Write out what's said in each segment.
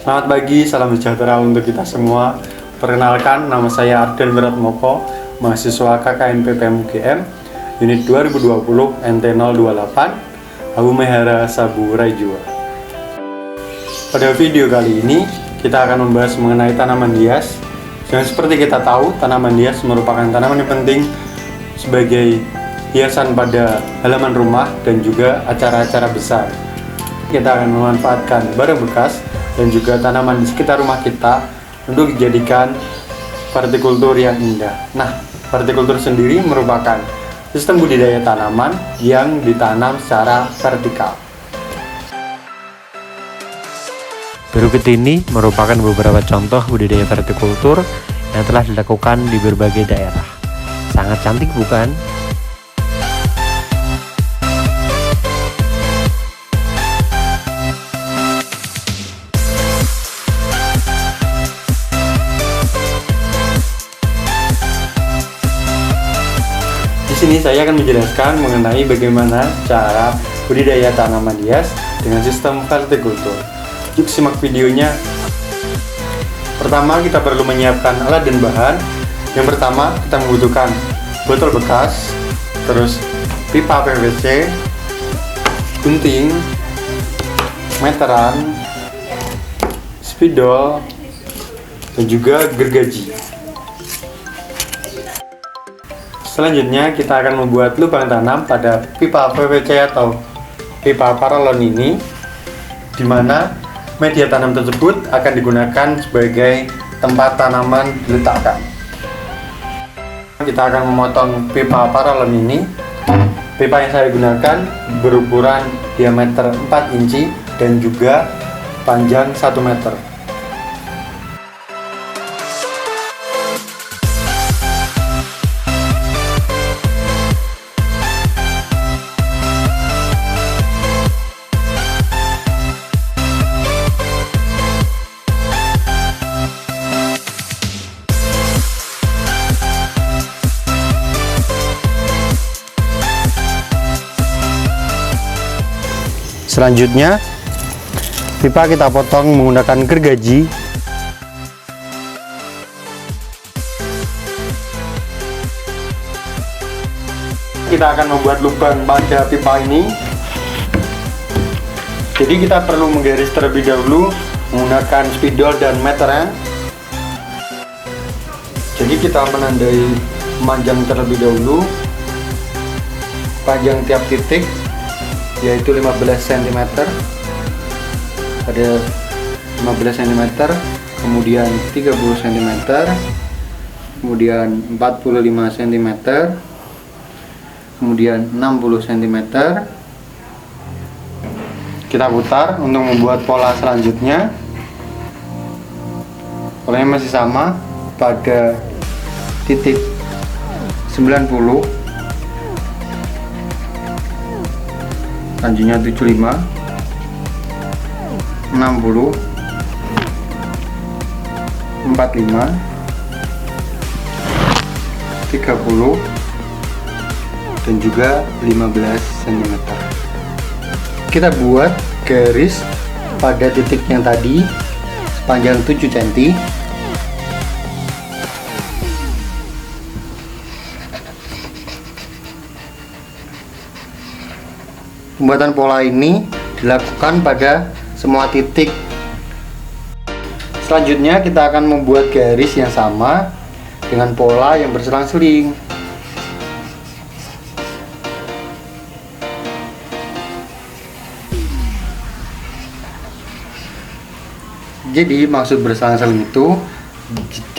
Selamat pagi, salam sejahtera untuk kita semua. Perkenalkan, nama saya Arden Wiratmoko, mahasiswa KKN PPM UGM, unit 2020 NT028, Halumehara Sabu Raijua. Pada video kali ini, kita akan membahas mengenai tanaman hias. Yang seperti kita tahu, tanaman hias merupakan tanaman yang penting sebagai hiasan pada halaman rumah dan juga acara-acara besar. Kita akan memanfaatkan barang bekas dan juga tanaman di sekitar rumah kita untuk dijadikan hortikultur yang indah. Nah, hortikultur sendiri merupakan sistem budidaya tanaman yang ditanam secara vertikal. Berikut ini merupakan beberapa contoh budidaya vertikultur yang telah dilakukan di berbagai daerah. Sangat cantik bukan? Di sini saya akan menjelaskan mengenai bagaimana cara budidaya tanaman hias dengan sistem vertikultur. Yuk simak videonya. Pertama, kita perlu menyiapkan alat dan bahan. Yang pertama, kita membutuhkan botol bekas, terus pipa PVC, gunting, meteran, spidol, dan juga gergaji. Selanjutnya, kita akan membuat lubang tanam pada pipa PVC atau pipa paralon ini, di mana media tanam tersebut akan digunakan sebagai tempat tanaman diletakkan. Kita akan memotong pipa paralon ini. Pipa yang saya gunakan berukuran diameter 4 inci dan juga panjang 1 meter. Selanjutnya, pipa kita potong menggunakan gergaji. Kita akan membuat lubang pada pipa ini. Jadi kita perlu menggaris terlebih dahulu menggunakan spidol dan meteran. Jadi kita menandai memanjang terlebih dahulu panjang tiap titik, yaitu 15 cm pada 15 cm, kemudian 30 cm, kemudian 45 cm, kemudian 60 cm. Kita putar untuk membuat pola selanjutnya. Polanya masih sama pada titik 90, lanjutnya 75, 60, 45, 30, dan juga 15 cm. Kita buat garis pada titik yang tadi sepanjang 7 cm. Pembuatan pola ini dilakukan pada semua titik. Selanjutnya kita akan membuat garis yang sama dengan pola yang berselang-seling. Jadi maksud berselang-seling itu,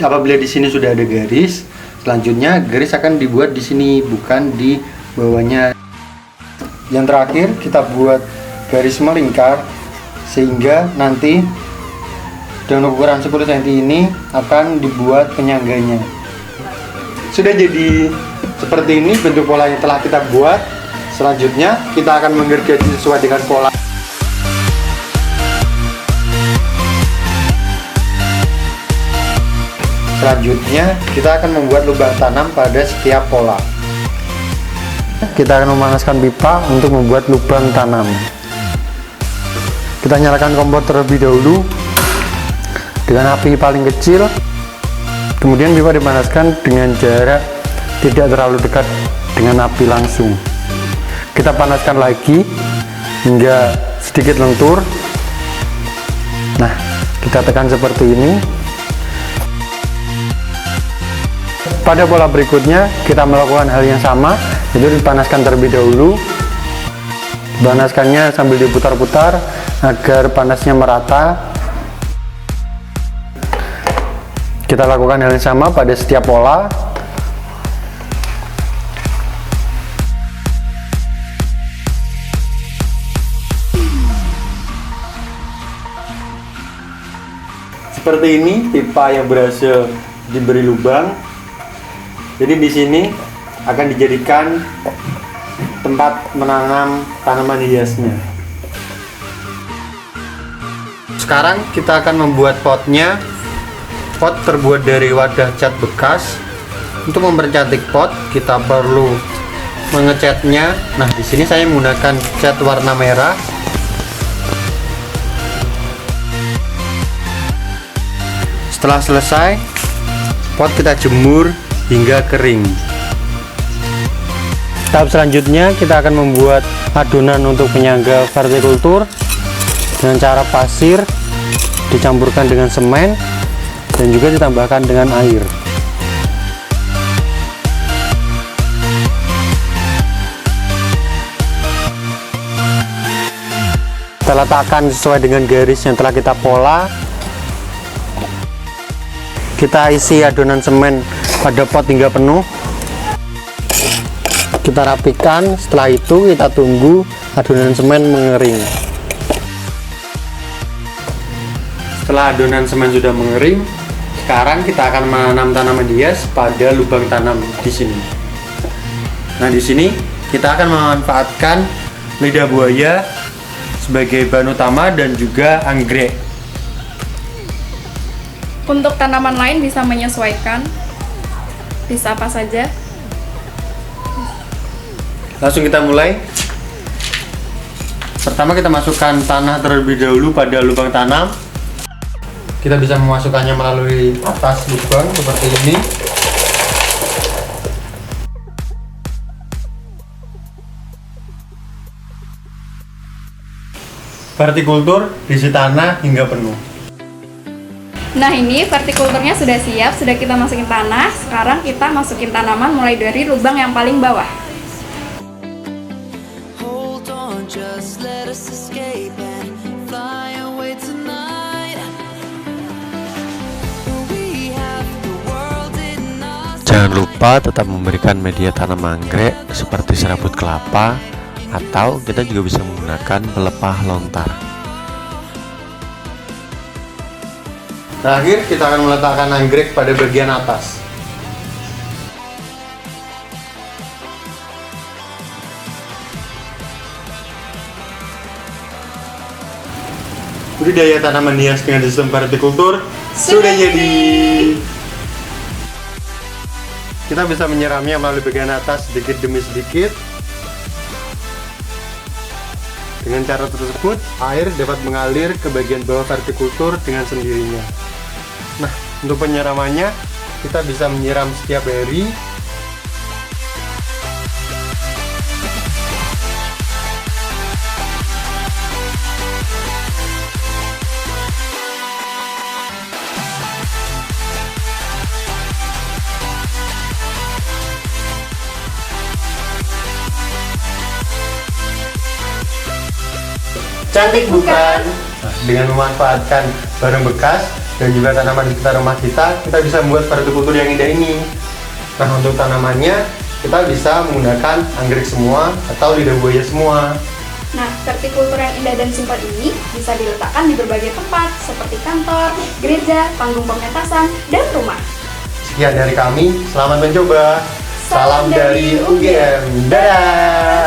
apabila di sini sudah ada garis, selanjutnya garis akan dibuat di sini, bukan di bawahnya. Yang terakhir, kita buat garis melingkar sehingga nanti dengan ukuran 10 cm ini akan dibuat penyangganya. Sudah jadi seperti ini bentuk pola yang telah kita buat. Selanjutnya kita akan menggergaji sesuai dengan pola. Selanjutnya kita akan membuat lubang tanam pada setiap pola. Kita akan memanaskan pipa untuk membuat lubang tanam. Kita nyalakan kompor terlebih dahulu dengan api paling kecil, kemudian pipa dipanaskan dengan jarak tidak terlalu dekat dengan api langsung. Kita panaskan lagi hingga sedikit lentur. Nah, kita tekan seperti ini. Pada pola berikutnya kita melakukan hal yang sama, yaitu dipanaskan terlebih dahulu. Panaskannya sambil diputar-putar agar panasnya merata. Kita lakukan hal yang sama pada setiap pola. Seperti ini pipa yang berhasil diberi lubang. Jadi di sini akan dijadikan tempat menanam tanaman hiasnya. Sekarang kita akan membuat potnya. Pot terbuat dari wadah cat bekas. Untuk mempercantik pot, kita perlu mengecatnya. Nah, di sini saya menggunakan cat warna merah. Setelah selesai, pot kita jemur hingga kering. Tahap selanjutnya kita akan membuat adonan untuk penyangga vertikultur dengan cara pasir dicampurkan dengan semen dan juga ditambahkan dengan air. Kita letakkan sesuai dengan garis yang telah kita pola. Kita isi adonan semen pada pot hingga penuh. Kita rapikan, setelah itu kita tunggu adonan semen mengering. Setelah adonan semen sudah mengering, sekarang kita akan menanam tanaman hias pada lubang tanam di sini. Nah, di sini kita akan memanfaatkan lidah buaya sebagai bahan utama dan juga anggrek. Untuk tanaman lain bisa menyesuaikan, bisa apa saja. Langsung kita mulai. Pertama kita masukkan tanah terlebih dahulu pada lubang tanam. Kita bisa memasukkannya melalui atas lubang seperti ini. Vertikultur diisi tanah hingga penuh. Nah, ini vertikulturnya sudah siap, sudah kita masukin tanah. Sekarang kita masukin tanaman mulai dari lubang yang paling bawah. Jangan lupa tetap memberikan media tanam anggrek seperti serabut kelapa, atau kita juga bisa menggunakan pelepah lontar. Terakhir kita akan meletakkan anggrek pada bagian atas. Budidaya tanaman hias dengan sistem vertikultur sudah jadi. Kita bisa menyiramnya melalui bagian atas sedikit demi sedikit. Dengan cara tersebut, air dapat mengalir ke bagian bawah vertikultur dengan sendirinya. Nah, untuk penyiramannya, kita bisa menyiram setiap hari. Cantik bukan? Nah, dengan memanfaatkan barang bekas dan juga tanaman di sekitar rumah kita bisa membuat vertikultur yang indah ini. Nah, untuk tanamannya kita bisa menggunakan anggrek semua atau lidah buaya semua. Nah, vertikultur yang indah dan simpel ini bisa diletakkan di berbagai tempat seperti kantor, gereja, panggung pementasan, dan rumah. Sekian dari kami, selamat mencoba. Salam dari UGM. Dadah.